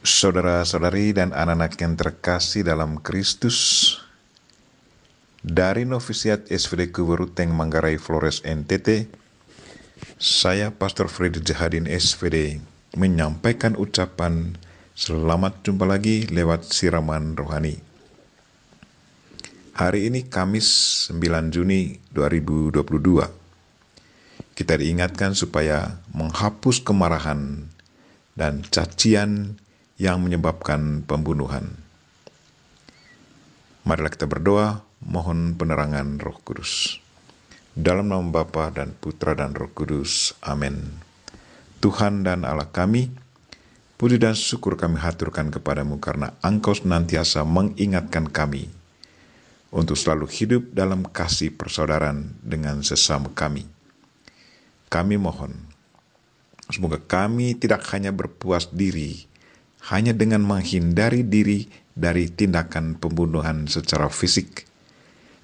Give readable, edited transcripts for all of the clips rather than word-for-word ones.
Saudara-saudari dan anak-anak yang terkasih dalam Kristus, dari Novisiat SVD Kuberuteng Manggarai Flores NTT, saya Pastor Freddy Jahadin SVD menyampaikan ucapan selamat jumpa lagi lewat siraman rohani. Hari ini Kamis 9 Juni 2022. Kita diingatkan supaya menghapus kemarahan dan cacian yang menyebabkan pembunuhan. Marilah kita berdoa, mohon penerangan Roh Kudus. Dalam nama Bapa dan Putra dan Roh Kudus. Amin. Tuhan dan Allah kami, puji dan syukur kami haturkan kepadamu karena Engkau senantiasa mengingatkan kami untuk selalu hidup dalam kasih persaudaraan dengan sesama kami. Kami mohon, semoga kami tidak hanya berpuas diri hanya dengan menghindari diri dari tindakan pembunuhan secara fisik,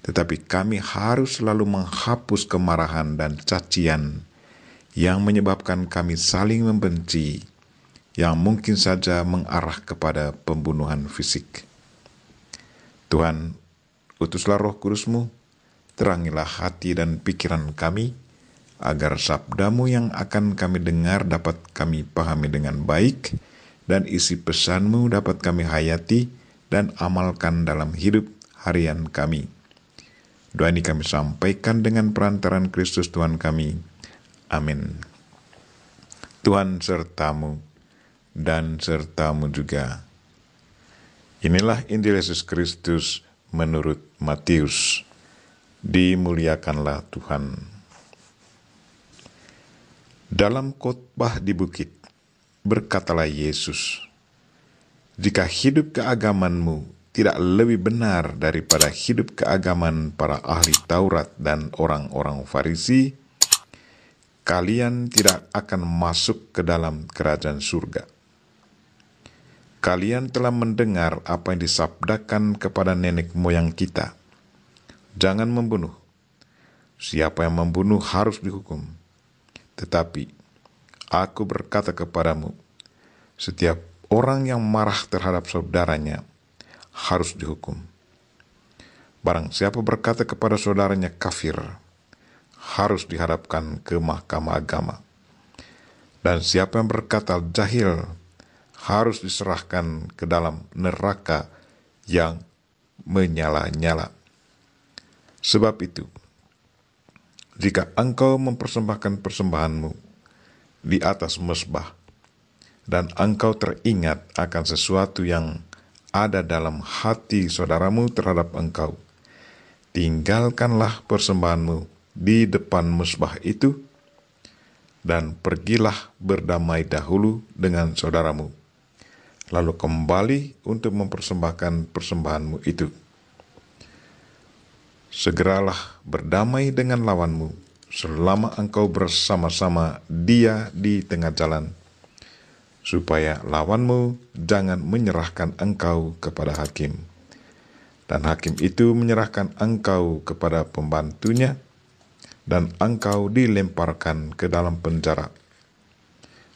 tetapi kami harus selalu menghapus kemarahan dan cacian yang menyebabkan kami saling membenci, yang mungkin saja mengarah kepada pembunuhan fisik. Tuhan, utuslah Roh Kudus-Mu, terangilah hati dan pikiran kami, agar sabda-Mu yang akan kami dengar dapat kami pahami dengan baik, dan isi pesan-Mu dapat kami hayati dan amalkan dalam hidup harian kami. Doa ini kami sampaikan dengan perantaran Kristus Tuhan kami. Amin. Tuhan sertamu dan sertamu juga. Inilah Injil Yesus Kristus menurut Matius. Dimuliakanlah Tuhan. Dalam khotbah di bukit, berkatalah Yesus, "Jika hidup keagamanmu tidak lebih benar daripada hidup keagaman para ahli Taurat dan orang-orang Farisi, kalian tidak akan masuk ke dalam kerajaan surga. Kalian telah mendengar apa yang disabdakan kepada nenek moyang kita, jangan membunuh. Siapa yang membunuh harus dihukum. Tetapi Aku berkata kepadamu, setiap orang yang marah terhadap saudaranya harus dihukum. Barang siapa berkata kepada saudaranya kafir, harus dihadapkan ke mahkamah agama. Dan siapa yang berkata jahil, harus diserahkan ke dalam neraka yang menyala-nyala. Sebab itu, jika engkau mempersembahkan persembahanmu di atas mezbah, dan engkau teringat akan sesuatu yang ada dalam hati saudaramu terhadap engkau, tinggalkanlah persembahanmu di depan mezbah itu, dan pergilah berdamai dahulu dengan saudaramu, lalu kembali untuk mempersembahkan persembahanmu itu. Segeralah berdamai dengan lawanmu, selama engkau bersama-sama dia di tengah jalan, supaya lawanmu jangan menyerahkan engkau kepada hakim, dan hakim itu menyerahkan engkau kepada pembantunya, dan engkau dilemparkan ke dalam penjara.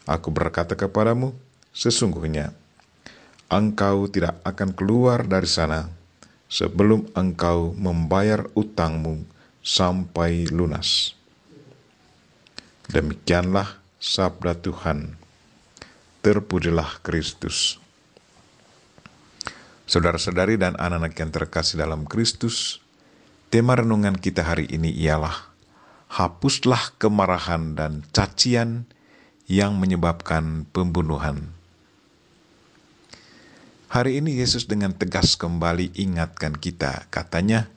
Aku berkata kepadamu, sesungguhnya engkau tidak akan keluar dari sana sebelum engkau membayar utangmu sampai lunas." Demikianlah sabda Tuhan. Terpujilah Kristus. Saudara-saudari dan anak-anak yang terkasih dalam Kristus, tema renungan kita hari ini ialah hapuslah kemarahan dan cacian yang menyebabkan pembunuhan. Hari ini Yesus dengan tegas kembali ingatkan kita, katanya,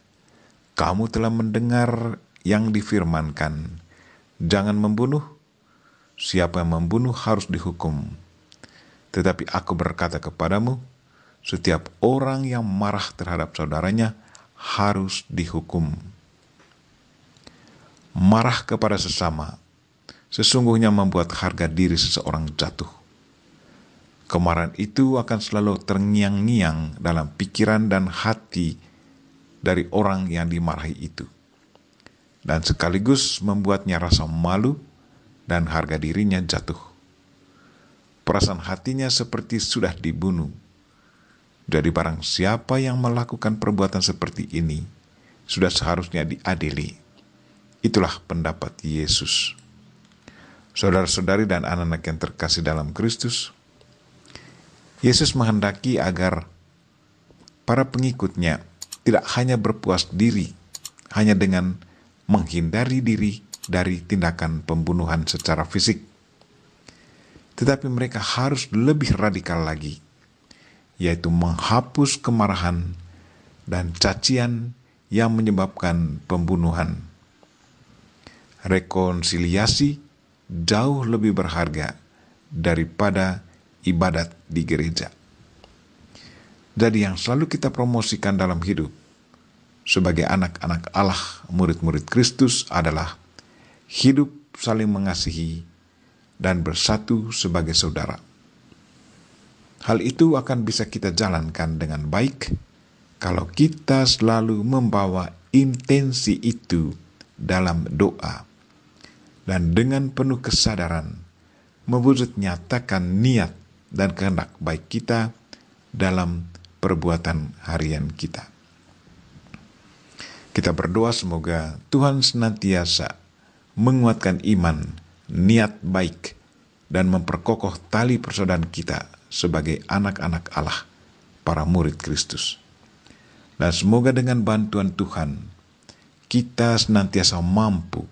"Kamu telah mendengar yang difirmankan, jangan membunuh. Siapa yang membunuh harus dihukum. Tetapi aku berkata kepadamu, setiap orang yang marah terhadap saudaranya harus dihukum." Marah kepada sesama sesungguhnya membuat harga diri seseorang jatuh. Kemarahan itu akan selalu terngiang-ngiang dalam pikiran dan hati dari orang yang dimarahi itu, dan sekaligus membuatnya rasa malu dan harga dirinya jatuh. Perasaan hatinya seperti sudah dibunuh. Jadi barang siapa yang melakukan perbuatan seperti ini, sudah seharusnya diadili. Itulah pendapat Yesus. Saudara-saudari dan anak-anak yang terkasih dalam Kristus, Yesus menghendaki agar para pengikutnya tidak hanya berpuas diri hanya dengan menghindari diri dari tindakan pembunuhan secara fisik, tetapi mereka harus lebih radikal lagi, yaitu menghapus kemarahan dan cacian yang menyebabkan pembunuhan. Rekonsiliasi jauh lebih berharga daripada ibadat di gereja. Jadi yang selalu kita promosikan dalam hidup sebagai anak-anak Allah, murid-murid Kristus adalah hidup saling mengasihi dan bersatu sebagai saudara. Hal itu akan bisa kita jalankan dengan baik kalau kita selalu membawa intensi itu dalam doa dan dengan penuh kesadaran mewujud nyatakan niat dan kehendak baik kita dalam perbuatan harian kita. Kita berdoa semoga Tuhan senantiasa menguatkan iman, niat baik, dan memperkokoh tali persaudaraan kita sebagai anak-anak Allah, para murid Kristus. Dan semoga dengan bantuan Tuhan, kita senantiasa mampu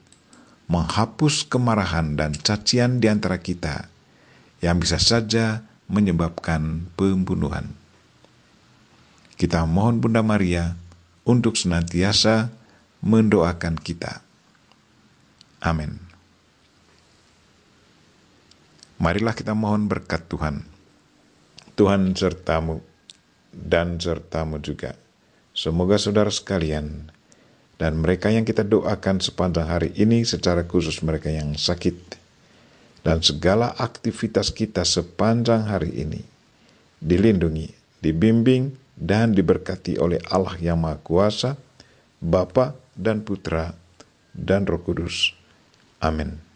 menghapus kemarahan dan cacian di antara kita yang bisa saja menyebabkan pembunuhan. Kita mohon Bunda Maria untuk senantiasa mendoakan kita. Amin. Marilah kita mohon berkat Tuhan. Tuhan sertamu dan sertamu juga. Semoga saudara sekalian dan mereka yang kita doakan sepanjang hari ini, secara khusus mereka yang sakit, dan segala aktivitas kita sepanjang hari ini dilindungi, dibimbing, dan diberkati oleh Allah yang Maha Kuasa, Bapa dan Putra dan Roh Kudus. Amin.